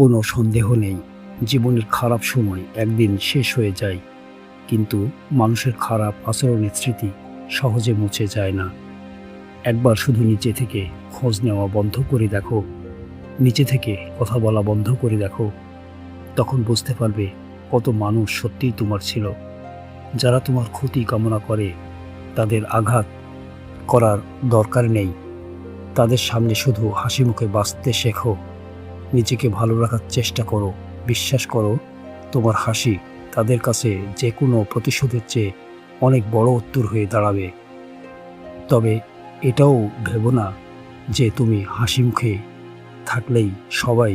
কোনো সন্দেহ নেই, জীবনের খারাপ সময় একদিন শেষ হয়ে যায়, কিন্তু মানুষের খারাপ আচরণের স্মৃতি সহজে মুছে যায় না। একবার শুধু নিচে থেকে খোঁজ নেওয়া বন্ধ করে দেখো, নিচে থেকে কথা বলা বন্ধ করে দেখো, তখন বুঝতে পারবে কত মানুষ সত্যিই তোমার ছিল। যারা তোমার ক্ষতি কামনা করে তাদের আঘাত করার দরকার নেই, তাদের সামনে শুধু হাসি মুখে বাঁচতে শেখো। নিজেকে ভালো রাখার চেষ্টা করো, বিশ্বাস করো তোমার হাসি তাদের কাছে যে কোনো প্রতিশোধের চেয়ে অনেক বড় উত্তর হয়ে দাঁড়াবে। তবে এটাও ভেবো না যে তুমি হাসি মুখে থাকলেই সবাই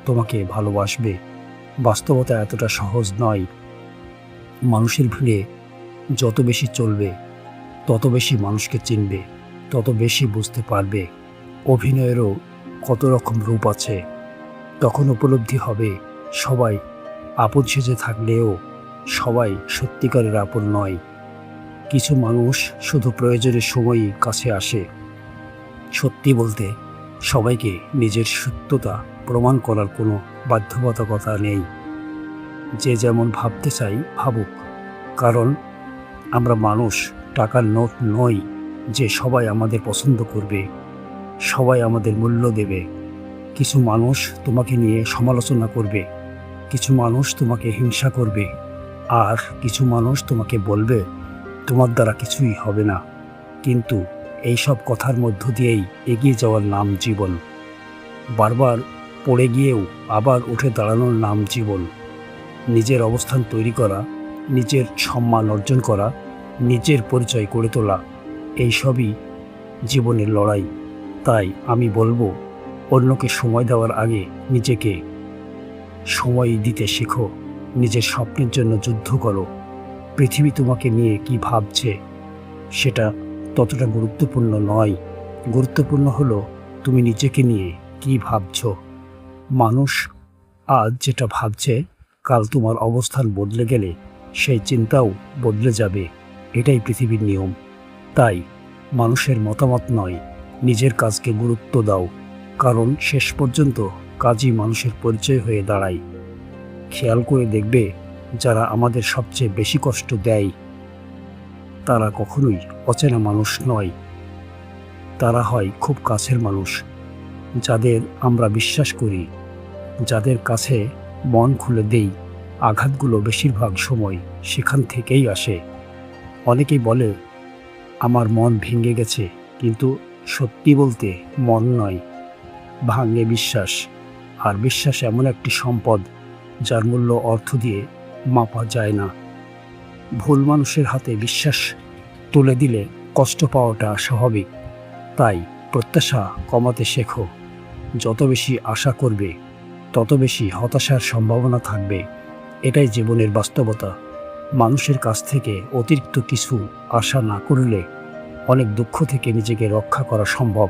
তোমাকে ভালোবাসবে। বাস্তবতা এতটা সহজ নয়। মানুষের ভিড়ে যত বেশি চলবে, তত বেশি মানুষকে চিনবে, তত বেশি বুঝতে পারবে অভিনয়েরও কত রকম রূপ আছে। তখন উপলব্ধি হবে সবাই আপন সেজে থাকলেও সবাই সত্যিকারের আপন নয়। কিছু মানুষ শুধু প্রয়োজনের সময়ই কাছে আসে। সত্যি বলতে সবাইকে নিজের সত্যতা প্রমাণ করার কোনো বাধ্যবাধকতা নেই। যে যেমন ভাবতে চাই ভাবুক, কারণ আমরা মানুষ, টাকার নোট নই যে সবাই আমাদের পছন্দ করবে, সবাই আমাদের মূল্য দেবে। কিছু মানুষ তোমাকে নিয়ে সমালোচনা করবে, কিছু মানুষ তোমাকে হিংসা করবে, আর কিছু মানুষ তোমাকে বলবে তোমার দ্বারা কিছুই হবে না। কিন্তু এই সব কথার মধ্য দিয়েই এগিয়ে যাওয়ার নাম জীবন। বারবার পড়ে গিয়েও আবার উঠে দাঁড়ানোর নাম জীবন। নিজের অবস্থান তৈরি করা, নিজের সম্মান অর্জন করা, নিজের পরিচয় গড়ে তোলা, এই সবই জীবনের লড়াই। তাই আমি বলবো, অন্যকে সময় দেওয়ার আগে নিজেকে সময় দিতে শেখো। নিজের স্বপ্নের জন্য যুদ্ধ করো। পৃথিবী তোমাকে নিয়ে কি ভাবছে সেটা ততটা গুরুত্বপূর্ণ নয়। গুরুত্বপূর্ণ হলো তুমি নিজেকে নিয়ে কি ভাবছো। মানুষ আজ যেটা ভাবছে, কাল তোমার অবস্থান বদলে গেলে সেই চিন্তাও বদলে যাবে। এটাই পৃথিবীর নিয়ম। তাই মানুষের মতামত নয়, নিজের কাজকে গুরুত্ব দাও, কারণ শেষ পর্যন্ত কাজই মানুষের পরিচয় হয়ে দাঁড়ায়। খেয়াল করে দেখবে, যারা আমাদের সবচেয়ে বেশি কষ্ট দেয় তারা কখনোই অচেনা মানুষ নয়, তারা হয় খুব কাছের মানুষ। যাদের আমরা বিশ্বাস করি, যাদের কাছে মন খুলে দেই, আঘাতগুলো বেশিরভাগ সময় সেখান থেকেই আসে। অনেকেই বলে আমার মন ভেঙে গেছে, কিন্তু সত্যি বলতে মন নয়, ভাঙে বিশ্বাস। আর বিশ্বাস এমন একটি সম্পদ যার মূল্য অর্থ দিয়ে মাপা যায় না। ভুল মানুষের হাতে বিশ্বাস তুলে দিলে কষ্ট পাওয়াটা স্বাভাবিক। তাই প্রত্যাশা কমাতে শেখো। যত বেশি আশা করবে তত বেশি হতাশার সম্ভাবনা থাকবে। এটাই জীবনের বাস্তবতা। মানুষের কাছ থেকে অতিরিক্ত কিছু আশা না করলে অনেক দুঃখ থেকে নিজেকে রক্ষা করা সম্ভব।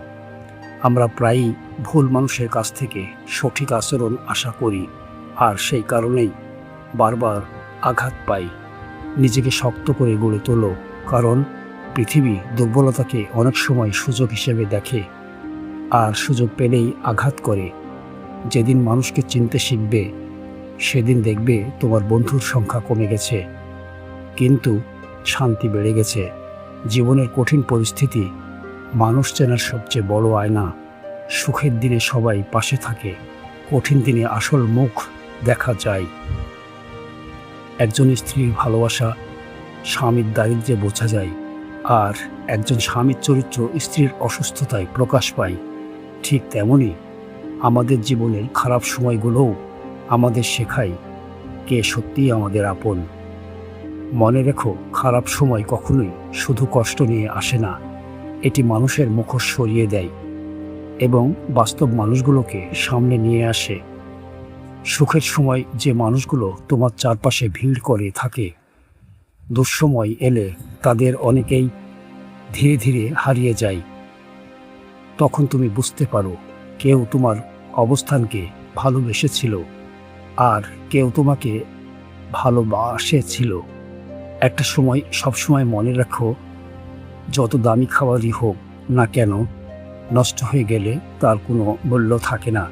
আমরা প্রায়ই ভুল মানুষের কাছ থেকে সঠিক আচরণ আশা করি, আর সেই কারণেই বারবার আঘাত পাই। নিজেকে শক্ত করে গড়ে তোলো, কারণ পৃথিবী দুর্বলতাকে অনেক সময় সুযোগ হিসেবে দেখে, আর সুযোগ পেলেই আঘাত করে। যেদিন মানুষকে চিনতে শিখবে, সেদিন দেখবে তোমার বন্ধুর সংখ্যা কমে গেছে, কিন্তু শান্তি বেড়ে গেছে। জীবনের কঠিন পরিস্থিতি মানুষ চেনার সবচেয়ে বড় আয়না। সুখের দিনে সবাই পাশে থাকে, কঠিন দিনে আসল মুখ দেখা যায়। একজন স্ত্রীর ভালোবাসা স্বামীর দারিদ্র্যে বোঝা যায়, আর একজন স্বামীর চরিত্র স্ত্রীর অসুস্থতায় প্রকাশ পায়। ঠিক তেমনই আমাদের জীবনের খারাপ সময়গুলোও আমাদের শেখায় কে সত্যিই আমাদের আপন। মনে রেখো, খারাপ সময় কখনোই শুধু কষ্ট নিয়ে আসে না, এটি মানুষের মুখোশ সরিয়ে দেয় এবং বাস্তব মানুষগুলোকে সামনে নিয়ে আসে। সুখের সময় যে মানুষগুলো তোমার চারপাশে ভিড় করে থাকে, দুঃসময় এলে তাদের অনেকেই ধীরে ধীরে হারিয়ে যায়। তখন তুমি বুঝতে পারো, কেউ তোমার অবস্থানকে ভালোবেসেছিল আর কেউ তোমাকে ভালোবাসেছিল। একটা সময় সবসময় মনে রাখো, যত দামি খাবারই হোক না কেন, নষ্ট হয়ে গেলে তার কোনো মূল্য থাকে না।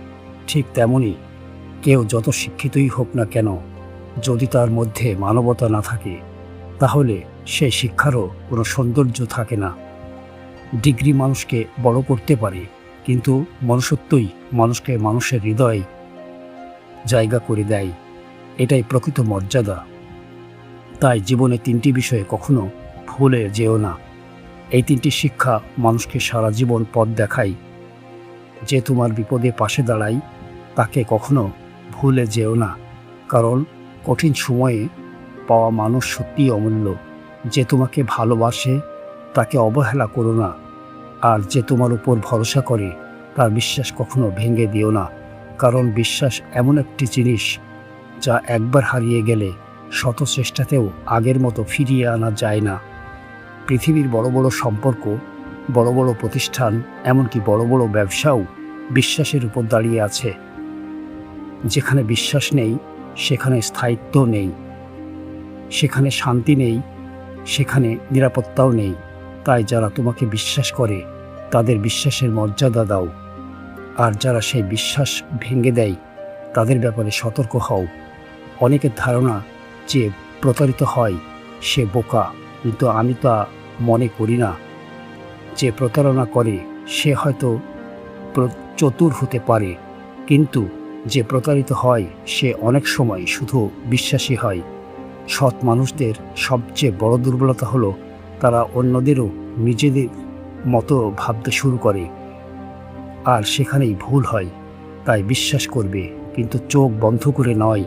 ঠিক তেমনই কেউ যত শিক্ষিতই হোক না কেন, যদি তার মধ্যে মানবতা না থাকে তাহলে সেই শিক্ষারও কোনো সৌন্দর্য থাকে না। ডিগ্রি মানুষকে বড় করতে পারে, কিন্তু মনুষ্যত্বই মানুষকে মানুষের হৃদয়ে জায়গা করে দেয়। এটাই প্রকৃত মর্যাদা। তাই জীবনে 3টি বিষয়ে কখনো ভুলে যেও না। এই 3টি শিক্ষা মানুষকে সারা জীবন পথ দেখায়। যে তোমার বিপদে পাশে দাঁড়ায় তাকে কখনো ভুলে যেও না, কারণ কঠিন সময়ে পাওয়া মানুষ সত্যিই অমূল্য। যে তোমাকে ভালোবাসে তাকে অবহেলা করো না, আর যে তোমার উপর ভরসা করে তার বিশ্বাস কখনো ভেঙে দিও না, কারণ বিশ্বাস এমন একটি জিনিস যা একবার হারিয়ে গেলে শত চেষ্টাতেও আগের মতো ফিরিয়ে আনা যায় না। পৃথিবীর বড় বড় সম্পর্ক, বড় বড় প্রতিষ্ঠান, এমনকি বড় বড় ব্যবসাও বিশ্বাসের উপর দাঁড়িয়ে আছে। যেখানে বিশ্বাস নেই সেখানে স্থায়িত্ব নেই, সেখানে শান্তি নেই, সেখানে নিরাপত্তাও নেই। তাই যারা তোমাকে বিশ্বাস করে তাদের বিশ্বাসের মর্যাদা দাও, আর যারা সেই বিশ্বাস ভেঙে দেয় তাদের ব্যাপারে সতর্ক হও। অনেকের ধারণা যে প্রতারিত হয় সে বোকা, কিন্তু আমি তা মনে করি না। যে প্রতারণা করে সে হয়তো চতুর হতে পারে, কিন্তু যে প্রতারিত হয় সে অনেক সময় শুধু বিশ্বাসী হয়। সৎ মানুষদের সবচেয়ে বড় দুর্বলতা হলো তারা অন্যদেরও নিজেদের মতো ভাবতে শুরু করে, আর সেখানেই ভুল হয়। তাই বিশ্বাস করবে কিন্তু চোখ বন্ধ করে নয়,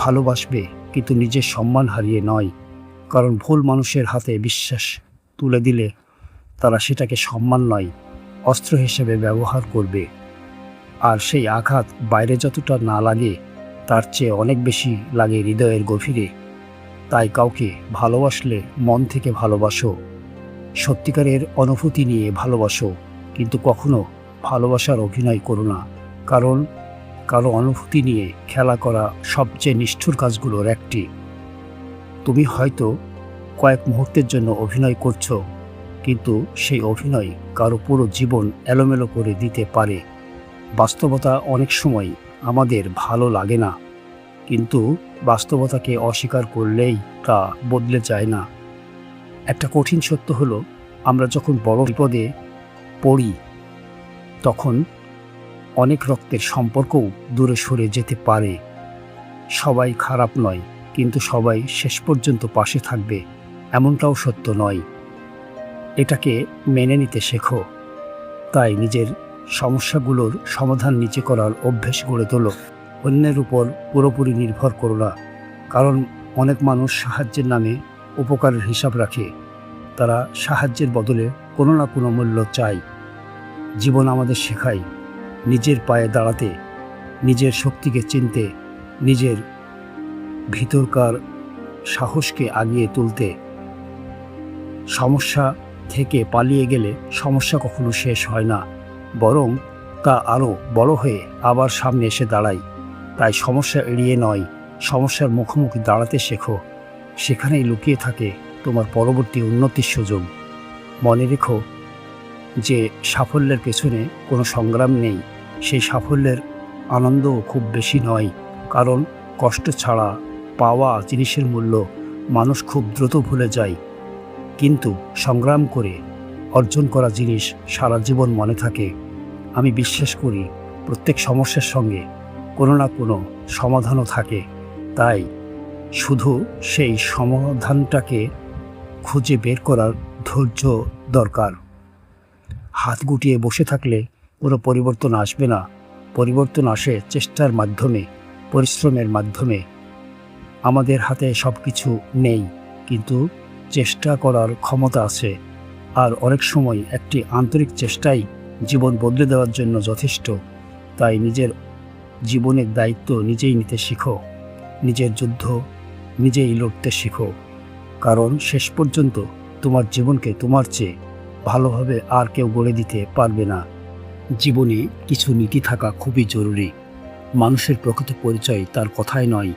ভালোবাসবে কিন্তু নিজের সম্মান হারিয়ে নয়, কারণ ভুল মানুষের হাতে বিশ্বাস তুলে দিলে তারা সেটাকে সম্মান নয়, অস্ত্র হিসেবে ব্যবহার করবে। আর সেই আঘাত বাইরে যতটা না লাগে তার চেয়ে অনেক বেশি লাগে হৃদয়ের গভীরে। তাই কাউকে ভালোবাসলে মন থেকে ভালোবাসো, সত্যিকারের অনুভূতি নিয়ে ভালোবাসো, কিন্তু কখনো ভালোবাসার অভিনয় করো না, কারণ কারো অনুভূতি নিয়ে খেলা করা সবচেয়ে নিষ্ঠুর কাজগুলোর একটি। তুমি হয়তো কয়েক মুহূর্তের জন্য অভিনয় করছো, কিন্তু সেই অভিনয় কারো পুরো জীবন এলোমেলো করে দিতে পারে। বাস্তবতা অনেক সময় আমাদের ভালো লাগে না, কিন্তু বাস্তবতাকে অস্বীকার করলেই তা বদলে যায় না। একটা কঠিন সত্য হলো, আমরা যখন বড় বিপদে পড়ি তখন অনেক রক্তের সম্পর্কও দূরে সরে যেতে পারে। সবাই খারাপ নয়, কিন্তু সবাই শেষ পর্যন্ত পাশে থাকবে এমনটাও সত্য নয়। এটাকে মেনে নিতে শেখো। তাই নিজের সমস্যাগুলোর সমাধান নিজে করার অভ্যেস গড়ে তোলো। অন্যের উপর পুরোপুরি নির্ভর করো না, কারণ অনেক মানুষ সাহায্যের নামে উপকারের হিসাব রাখে। তারা সাহায্যের বদলে কোনো না কোনো মূল্য চায়। জীবন আমাদের শেখায় নিজের পায়ে দাঁড়াতে, নিজের শক্তিকে চিনতে, নিজের ভিতরকার সাহসকে আগিয়ে তুলতে। সমস্যা থেকে পালিয়ে গেলে সমস্যা কখনো শেষ হয় না, বরং তা আরও বড় হয়ে আবার সামনে এসে দাঁড়ায়। তাই সমস্যা এড়িয়ে নয়, সমস্যার মুখোমুখি দাঁড়াতে শেখো। সেখানেই লুকিয়ে থাকে তোমার পরবর্তী উন্নতির সুযোগ। মনে রেখো যে সাফল্যের পেছনে কোনো সংগ্রাম নেই, সেই সাফল্যের আনন্দও খুব বেশি নয়, কারণ কষ্ট ছাড়া পাওয়া জিনিসের মূল্য মানুষ খুব দ্রুত ভুলে যায়, কিন্তু সংগ্রাম করে অর্জন করা জিনিস সারা জীবন মনে থাকে। আমি বিশ্বাস করি প্রত্যেক সমস্যার সঙ্গে কোনো না কোনো সমাধানও থাকে, তাই শুধু সেই সমাধানটাকে খুঁজে বের করার ধৈর্য দরকার। হাত গুটিয়ে বসে থাকলে কোনো পরিবর্তন আসবে না। পরিবর্তন আসে চেষ্টার মাধ্যমে, পরিশ্রমের মাধ্যমে। আমাদের হাতে সব কিছু নেই, কিন্তু চেষ্টা করার ক্ষমতা আছে, আর অনেক সময় একটি আন্তরিক চেষ্টাই জীবন বদলে দেওয়ার জন্য যথেষ্ট। তাই নিজের জীবনের দায়িত্ব নিজেই নিতে শিখো, নিজের যুদ্ধ নিজেই লড়তে শিখো, কারণ শেষ পর্যন্ত তোমার জীবনকে তোমার চেয়ে ভালোভাবে আর কেউ গড়ে দিতে পারবে না। জীবনে কিছু নীতি থাকা খুবই জরুরি। মানুষের প্রকৃত পরিচয় তার কথায় নয়,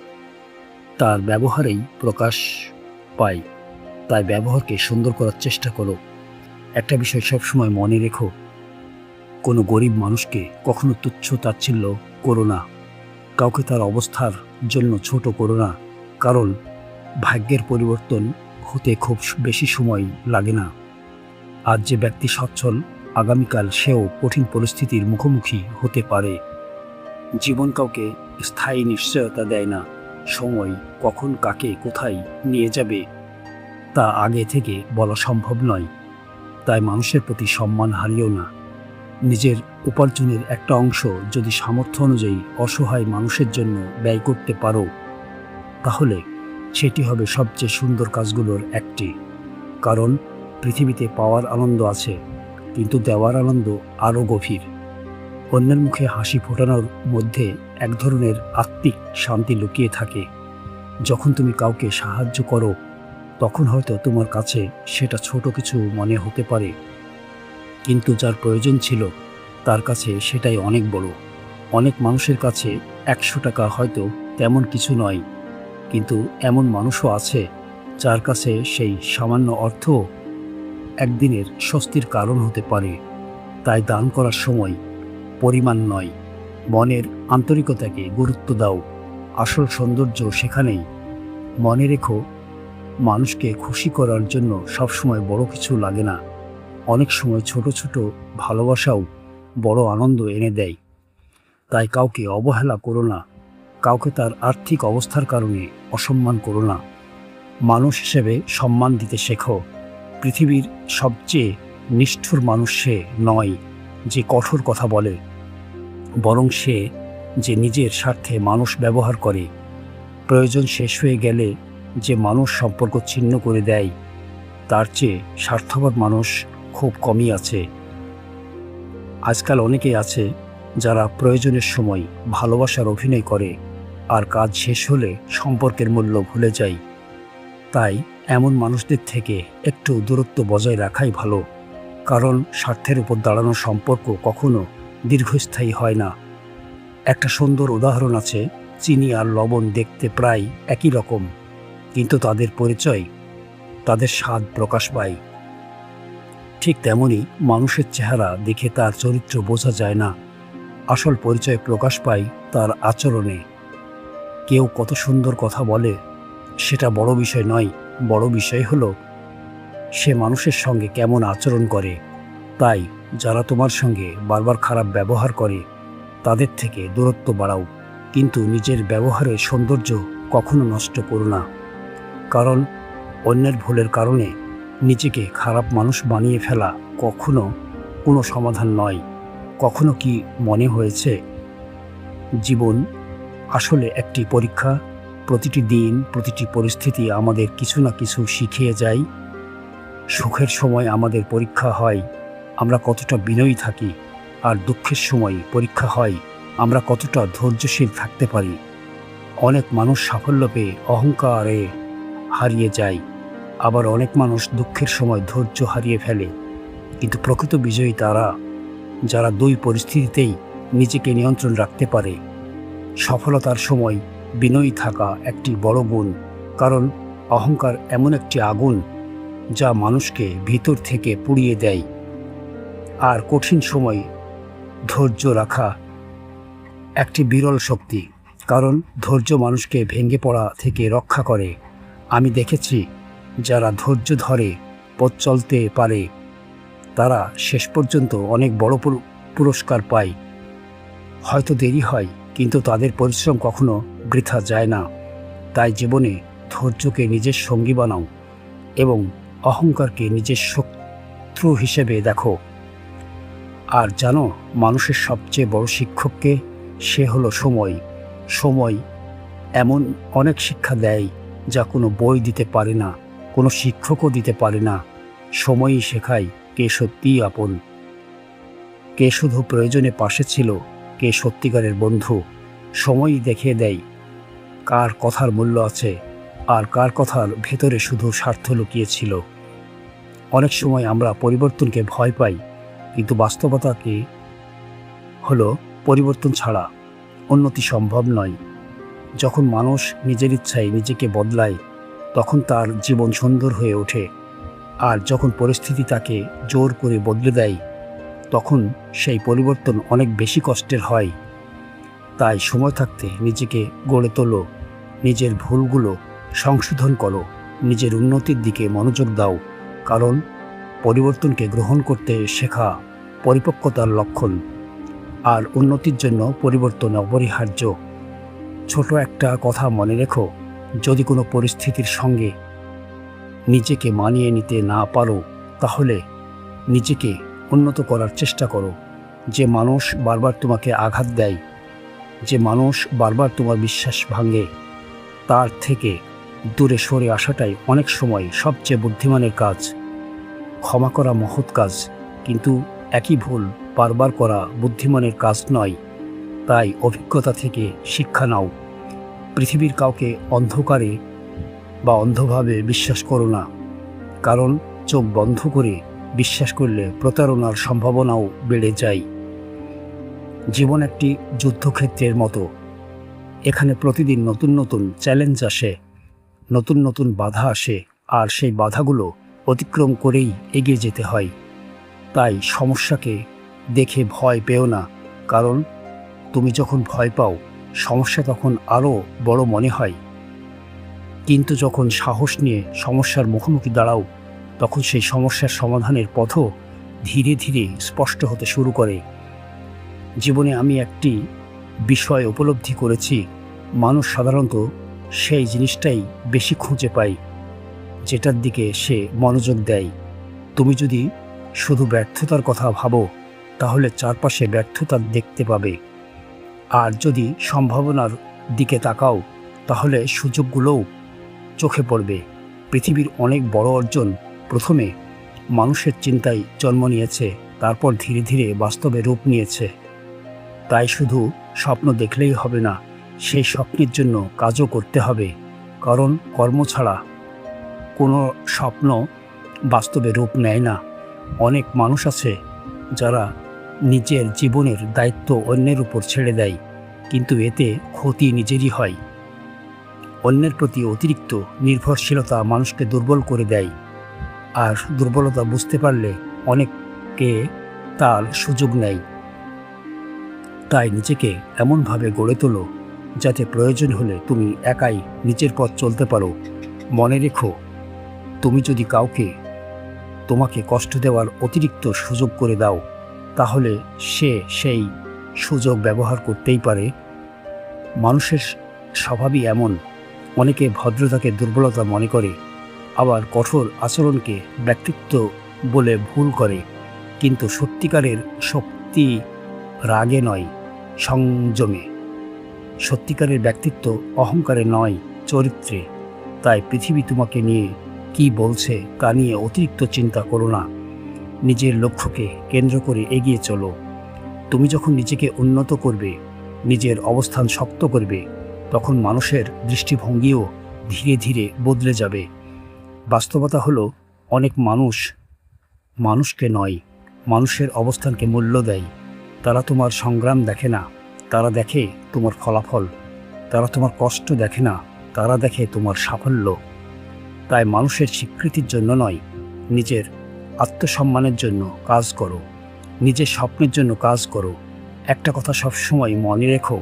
তার ব্যবহারেই প্রকাশ পায়। তাই ব্যবহারকে সুন্দর করার চেষ্টা করো। একটা বিষয় সবসময় মনে রেখো, কোনো গরিব মানুষকে কখনো তুচ্ছ তাচ্ছিল্য করো না। কাউকে তার অবস্থার জন্য ছোট করো না, কারণ ভাগ্যের পরিবর্তন হতে খুব বেশি সময় লাগে না। আজ যে ব্যক্তি সচ্ছল, আগামীকাল সেও কঠিন পরিস্থিতির মুখোমুখি হতে পারে। জীবন কাউকে স্থায়ী নিশ্চয়তা দেয় না। সময় কখন কাকে কোথায় নিয়ে যাবে তা আগে থেকে বলা সম্ভব নয়। তাই মানুষের প্রতি সম্মান হারিও না। নিজের উপার্জনের একটা অংশ যদি সামর্থ্য অনুযায়ী অসহায় মানুষের জন্য ব্যয় করতে পারো, তাহলে সেটি হবে সবচেয়ে সুন্দর কাজগুলোর একটি। কারণ পৃথিবীতে পাওয়ার আনন্দ আছে, কিন্তু দেওয়ার আনন্দ আরও গভীর। অন্যের মুখে হাসি ফোটানোর মধ্যে এক ধরনের আত্মিক শান্তি লুকিয়ে থাকে। যখন তুমি কাউকে সাহায্য করো, তখন হয়তো তোমার কাছে সেটা ছোট কিছু মনে হতে পারে, কিন্তু যার প্রয়োজন ছিল তার কাছে সেটাই অনেক বড়। অনেক মানুষের কাছে 100 টাকা হয়তো তেমন কিছু নয়, কিন্তু এমন মানুষও আছে যার কাছে সেই সামান্য অর্থ একদিনের স্বস্তির কারণ হতে পারে। তাই দান করার সময় পরিমাণ নয়, মনের আন্তরিকতাকে গুরুত্ব দাও। আসল সৌন্দর্য সেখানেই। মনে রেখো, মানুষকে খুশি করার জন্য সবসময় বড় কিছু লাগে না। অনেক সময় ছোট ছোট ভালোবাসাও বড় আনন্দ এনে দেয়। তাই কাউকে অবহেলা করো না, কাউকে তার আর্থিক অবস্থার কারণে অসম্মান করো না। মানুষ হিসেবে সম্মান দিতে শেখো। পৃথিবীর সবচেয়ে নিষ্ঠুর মানুষ সে নয় যে কঠোর কথা বলে, বরং সে যে নিজের স্বার্থে মানুষ ব্যবহার করে। প্রয়োজন শেষ হয়ে গেলে যে মানুষ সম্পর্ক ছিন্ন করে দেয়, তার চেয়ে স্বার্থপর মানুষ খুব কমই আছে। আজকাল অনেকেই আছে যারা প্রয়োজনের সময় ভালোবাসার অভিনয় করে, আর কাজ শেষ হলে সম্পর্কের মূল্য ভুলে যায়। তাই এমন মানুষদের থেকে একটু দূরত্ব বজায় রাখাই ভালো, কারণ স্বার্থের উপর দাঁড়ানো সম্পর্ক কখনো দীর্ঘস্থায়ী হয় না। একটা সুন্দর উদাহরণ আছে। চিনি আর লবণ দেখতে প্রায় একই রকম, কিন্তু তাদের পরিচয়, তাদের স্বাদ প্রকাশ পায়। ঠিক তেমনি মানুষের চেহারা দেখে তার চরিত্র বোঝা যায় না, আসল পরিচয় প্রকাশ পায় তার আচরণে। কেউ কত সুন্দর কথা বলে সেটা বড় বিষয় নয়, বড় বিষয় হলো সে মানুষের সঙ্গে কেমন আচরণ করে। তাই যারা তোমার সঙ্গে বারবার খারাপ ব্যবহার করে তাদের থেকে দূরত্ব বাড়াও, কিন্তু নিজের ব্যবহারের সৌন্দর্য কখনো নষ্ট করো না। কারণ অন্যের ভুলের কারণে নিজেকে খারাপ মানুষ বানিয়ে ফেলা কখনো কোনো সমাধান নয়। কখনো কি মনে হয়েছে জীবন আসলে একটি পরীক্ষা? প্রতিটি দিন, প্রতিটি পরিস্থিতি আমাদের কিছু না কিছু শিখিয়ে যায়। সুখের সময় আমাদের পরীক্ষা হয় আমরা কতটা বিনয়ী থাকি, আর দুঃখের সময় পরীক্ষা হয় আমরা কতটা ধৈর্যশীল থাকতে পারি। অনেক মানুষ সাফল্য পেয়ে অহংকারে হারিয়ে যায়, আবার অনেক মানুষ দুঃখের সময় ধৈর্য হারিয়ে ফেলে। কিন্তু প্রকৃত বিজয়ী তারা, যারা দুই পরিস্থিতিতেই নিজেকে নিয়ন্ত্রণ রাখতে পারে। সফলতার সময় বিনয়ী থাকা একটি বড় গুণ, কারণ অহংকার এমন একটি আগুন যা মানুষকে ভিতর থেকে পুড়িয়ে দেয়। আর কঠিন সময় ধৈর্য রাখা একটি বিরল শক্তি, কারণ ধৈর্য মানুষকে ভেঙে পড়া থেকে রক্ষা করে। আমি দেখেছি যারা ধৈর্য ধরে পথ চলতে পারে তারা শেষ পর্যন্ত অনেক বড় পুরস্কার পায়। হয়তো দেরি হয়, কিন্তু তাদের পরিশ্রম কখনো বৃথা যায় না। তাই জীবনে ধৈর্যকে নিজের সঙ্গী বানাও এবং অহংকারকে নিজের শত্রু হিসেবে দেখো। আর জানো, মানুষের সবচেয়ে বড় শিক্ষককে, সে হলো সময়। সময় এমন অনেক শিক্ষা দেয় যা কোনো বই দিতে পারে না, কোনো শিক্ষকও দিতে পারে না। সময়ই শেখায় কে সত্যিই আপন, কে শুধু প্রয়োজনে পাশে ছিল, কে সত্যিকারের বন্ধু। সময়ই দেখিয়ে দেয় কার কথার মূল্য আছে আর কার কথার ভেতরে শুধু স্বার্থ লুকিয়েছিল। অনেক সময় আমরা পরিবর্তনকে ভয় পাই, কিন্তু বাস্তবতা কি হলো পরিবর্তন ছাড়া উন্নতি সম্ভব নয়। যখন মানুষ নিজের ইচ্ছায় নিজেকে বদলায় তখন তার জীবন সুন্দর হয়ে ওঠে, আর যখন পরিস্থিতি তাকে জোর করে বদলে দেয় তখন সেই পরিবর্তন অনেক বেশি কষ্টের হয়। তাই সময় থাকতে নিজেকে গড়ে তোলো, নিজের ভুলগুলো সংশোধন করো, নিজের উন্নতির দিকে মনোযোগ দাও। কারণ পরিবর্তনকে গ্রহণ করতে শেখা পরিপক্কতার লক্ষণ, আর উন্নতির জন্য পরিবর্তন অপরিহার্য। ছোট একটা কথা মনে রেখো, যদি কোনো পরিস্থিতির সঙ্গে নিজেকে মানিয়ে নিতে না পারো, তাহলে নিজেকে উন্নত করার চেষ্টা করো। যে মানুষ বারবার তোমাকে আঘাত দেয়, যে মানুষ বারবার তোমার বিশ্বাস ভাঙে, তার থেকে দূরে সরে আসাটাই অনেক সময় সবচেয়ে বুদ্ধিমানের কাজ। ক্ষমা করা মহৎ কাজ, কিন্তু একই ভুল বারবার করা বুদ্ধিমানের কাজ নয়। তাই অভিজ্ঞতা থেকে শিক্ষা নাও। পৃথিবীর কাউকে অন্ধকারে বা অন্ধভাবে বিশ্বাস করো না, কারণ চোখ বন্ধ করে বিশ্বাস করলে প্রতারণার সম্ভাবনাও বেড়ে যায়। জীবন একটি যুদ্ধক্ষেত্রের মতো। এখানে প্রতিদিন নতুন নতুন চ্যালেঞ্জ আসে, নতুন নতুন বাধা আসে, আর সেই বাধাগুলো অতিক্রম করেই এগিয়ে যেতে হয়। তাই সমস্যাকে দেখে ভয় পেও না, কারণ তুমি যখন ভয় পাও, সমস্যা তখন আরও বড় মনে হয়। কিন্তু যখন সাহস নিয়ে সমস্যার মুখোমুখি দাঁড়াও, তখন সেই সমস্যার সমাধানের পথও ধীরে ধীরে স্পষ্ট হতে শুরু করে। জীবনে আমি একটি বিষয় উপলব্ধি করেছি, মানুষ সাধারণত সেই জিনিসটাই বেশি খুঁজে পায় যেটার দিকে সে মনোযোগ দেয়। তুমি যদি শুধু ব্যর্থতার কথা ভাবো, তাহলে চারপাশে ব্যর্থতা দেখতে পাবে। আর যদি সম্ভাবনার দিকে তাকাও, তাহলে সুযোগগুলোও চোখে পড়বে। পৃথিবীর অনেক বড় অর্জন প্রথমে মানুষের চিন্তায় জন্ম নিয়েছে, তারপর ধীরে ধীরে বাস্তবে রূপ নিয়েছে। তাই শুধু স্বপ্ন দেখলেই হবে না, সেই স্বপ্নের জন্য কাজও করতে হবে। কারণ কর্ম ছাড়া কোনো স্বপ্ন বাস্তবে রূপ নেয় না। অনেক মানুষ আছে যারা নিজের জীবনের দায়িত্ব অন্যের উপর ছেড়ে দেয়, কিন্তু এতে ক্ষতি নিজেরই হয়। অন্যের প্রতি অতিরিক্ত নির্ভরশীলতা মানুষকে দুর্বল করে দেয়, আর দুর্বলতা বুঝতে পারলে অনেকে তার সুযোগ নেয়। তাই নিজেকে এমনভাবে গড়ে তোলো যাতে প্রয়োজন হলে তুমি একাই নিজের পথ চলতে পারো। মনে রেখো, তুমি যদি কাউকে তোমাকে কষ্ট দেওয়ার অতিরিক্ত সুযোগ করে দাও, তাহলে সে সেই সুযোগ ব্যবহার করতেই পারে। মানুষের স্বভাবই এমন, অনেকে ভদ্রতাকে দুর্বলতা মনে করে, আবার কঠোর আচরণকে ব্যক্তিত্ব বলে ভুল করে। কিন্তু সত্যিকারের শক্তি রাগে নয়, সংযমে। সত্যিকারের ব্যক্তিত্ব অহংকারে নয়, চরিত্রে। তাই পৃথিবী তোমাকে নিয়ে কি বলছে তা নিয়ে অতিরিক্ত চিন্তা করো না, নিজের লক্ষ্যকে কেন্দ্র করে এগিয়ে চলো। তুমি যখন নিজেকে উন্নত করবে, নিজের অবস্থান শক্ত করবে, তখন মানুষের দৃষ্টিভঙ্গিও ধীরে ধীরে বদলে যাবে। বাস্তবতা হলো, অনেক মানুষ মানুষকে নয়, মানুষের অবস্থানকে মূল্য দেয়। তারা তোমার সংগ্রাম দেখে না, তারা দেখে তোমার ফলাফল। তারা তোমার কষ্ট দেখে না, তারা দেখে তোমার সাফল্য। তাই মানুষের স্বীকৃতির জন্য নয়, নিজের আত্মসম্মানের জন্য কাজ করো, নিজের স্বপ্নের জন্য কাজ করো। একটা কথা সবসময় মনে রেখো,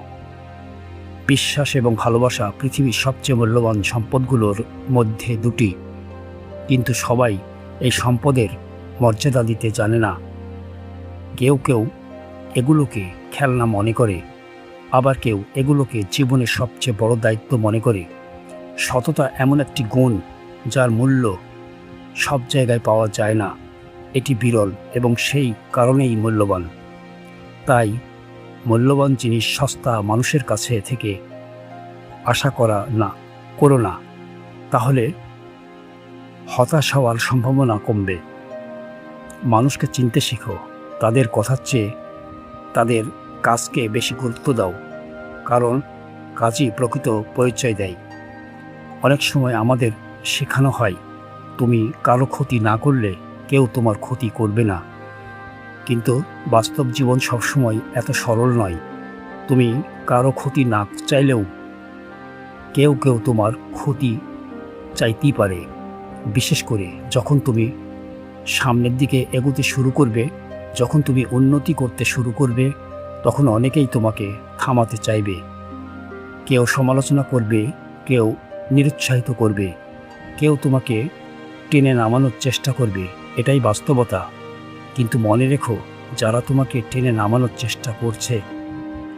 বিশ্বাস এবং ভালোবাসা পৃথিবীর সবচেয়ে মূল্যবান সম্পদগুলোর মধ্যে দুটি। কিন্তু সবাই এই সম্পদের মর্যাদা দিতে জানে না। কেউ কেউ এগুলোকে খেলনা মনে করে, আবার কেউ এগুলোকে জীবনের সবচেয়ে বড় দায়িত্ব মনে করে। সততা এমন একটি গুণ যার মূল্য সব জায়গায় পাওয়া যায় না। এটি বিরল এবং সেই কারণেই মূল্যবান। তাই মূল্যবান জিনিস সস্তা মানুষের কাছে থেকে আশা করো না, তাহলে হতাশ হওয়ার সম্ভাবনা কমবে। মানুষকে চিনতে শেখো, তাদের কথার চেয়ে তাদের কাজকে বেশি গুরুত্ব দাও, কারণ কাজই প্রকৃত পরিচয় দেয়। অনেক সময় আমাদের শেখানো হয়, তুমি কারো ক্ষতি না করলে কেউ তোমার ক্ষতি করবে না। কিন্তু বাস্তব জীবন সবসময় এত সরল নয়। তুমি কারো ক্ষতি না চাইলেও কেউ কেউ তোমার ক্ষতি চাইতেই পারে। বিশেষ করে যখন তুমি সামনের দিকে এগোতে শুরু করবে, যখন তুমি উন্নতি করতে শুরু করবে, তখন অনেকেই তোমাকে থামাতে চাইবে। কেউ সমালোচনা করবে, কেউ নিরুৎসাহিত করবে, কেউ তোমাকে টেনে নামানোর চেষ্টা করবে। এটাই বাস্তবতা। কিন্তু মনে রেখো, যারা তোমাকে টেনে নামানোর চেষ্টা করছে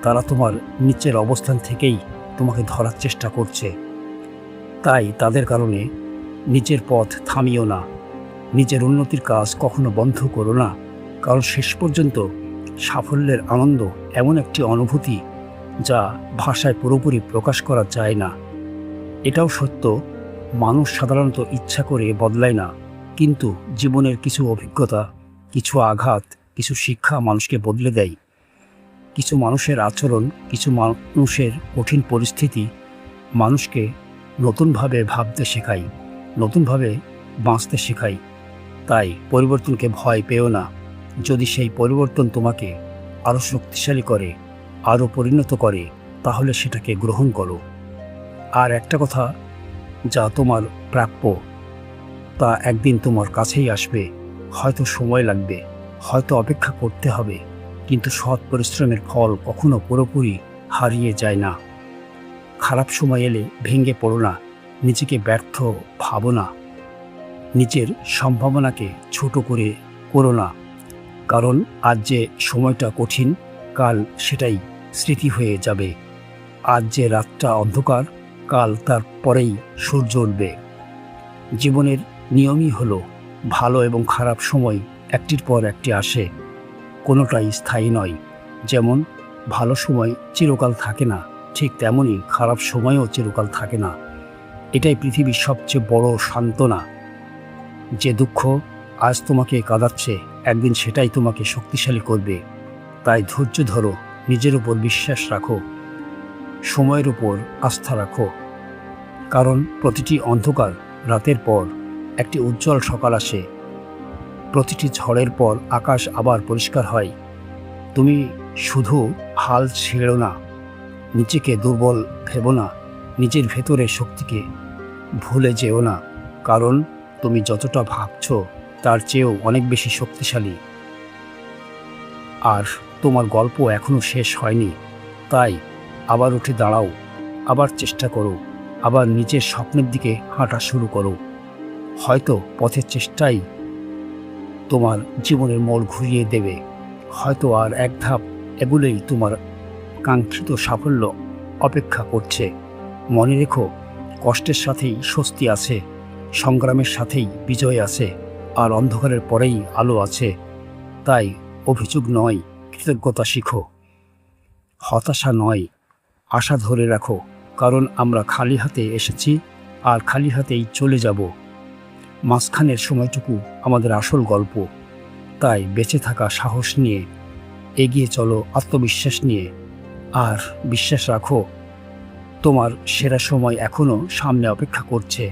তারা তোমার নিচের অবস্থান থেকেই তোমাকে ধরার চেষ্টা করছে। তাই তাদের কারণে নিজের পথ থামিও না, নিজের উন্নতির কাজ কখনো বন্ধ করো না। কারণ শেষ পর্যন্ত সাফল্যের আনন্দ এমন একটি অনুভূতি যা ভাষায় পুরোপুরি প্রকাশ করা যায় না। এটাও সত্য, মানুষ সাধারণত ইচ্ছা করে বদলায় না, কিন্তু জীবনের কিছু অভিজ্ঞতা, কিছু আঘাত, কিছু শিক্ষা মানুষকে বদলে দেয়। কিছু মানুষের আচরণ, কিছু মানুষের কঠিন পরিস্থিতি মানুষকে নতুনভাবে ভাবতে শেখায়, নতুনভাবে বাঁচতে শেখায়। তাই পরিবর্তনকে ভয় পেও না। যদি সেই পরিবর্তন তোমাকে আরও শক্তিশালী করে, আরও পরিণত করে, তাহলে সেটাকে গ্রহণ করো। আর একটা কথা, যা তোমার প্রাপ্য তা একদিন তোমার কাছেই আসবে। হয়তো সময় লাগবে, হয়তো অপেক্ষা করতে হবে, কিন্তু সৎ পরিশ্রমের ফল কখনো পুরোপুরি হারিয়ে যায় না। খারাপ সময় এলে ভেঙে পড়ো না, নিজেকে ব্যর্থ ভাবো না, নিজের সম্ভাবনাকে ছোট করে করো না। কারণ আজ যে সময়টা কঠিন, কাল সেটাই স্মৃতি হয়ে যাবে। আজ যে রাতটা অন্ধকার, কাল তার পরেই সূর্য উঠবে। জীবনের নিয়মই হলো ভালো এবং খারাপ সময় একটির পর একটি আসে, কোনোটাই স্থায়ী নয়। যেমন ভালো সময় চিরকাল থাকে না, ঠিক তেমনই খারাপ সময়ও চিরকাল থাকে না। এটাই পৃথিবীর সবচেয়ে বড় সান্ত্বনা। যে দুঃখ আজ তোমাকে কাঁদাচ্ছে, একদিন সেটাই তোমাকে শক্তিশালী করবে। তাই ধৈর্য ধরো, নিজের উপর বিশ্বাস রাখো, সময়ের উপর আস্থা রাখো। কারণ প্রতিটি অন্ধকার রাতের পর একটি উজ্জ্বল সকাল আসে, প্রতিটি ঝড়ের পর আকাশ আবার পরিষ্কার হয়। তুমি শুধু হাল ছেড়ো না, নিজেকে দুর্বল ভেবো না, নিজের ভেতরের শক্তিকে ভুলে যেও না। কারণ তুমি যতটা ভাবছ তার চেয়েও অনেক বেশি শক্তিশালী। আর তোমার গল্প এখনও শেষ হয়নি। তাই আবার উঠে দাঁড়াও, আবার চেষ্টা করো, আবার নিজের স্বপ্নের দিকে হাঁটা শুরু করো। হয়তো পথের চেষ্টাই তোমার জীবনের মোড় ঘুরিয়ে দেবে। হয়তো আর এক ধাপ এগুলোই তোমার কাঙ্ক্ষিত সাফল্য অপেক্ষা করছে। মনে রেখো, কষ্টের সাথেই স্বস্তি আছে, সংগ্রামের সাথেই বিজয় আছে, আর অন্ধকারের পরেই আলো আছে। তাই অভিযোগ নয়, কৃতজ্ঞতা শিখো। হতাশা নয়, আশা ধরে রাখো। কারণ আমরা খালি হাতে এসেছি আর খালি হাতেই চলে যাব। মাঝখানের সময়টুকু আমাদের আসল গল্প। তাই বেঁচে থাকা সাহস নিয়ে এগিয়ে চলো, আত্মবিশ্বাস নিয়ে। আর বিশ্বাস রাখো, তোমার সেরা সময় এখনও সামনে অপেক্ষা করছে।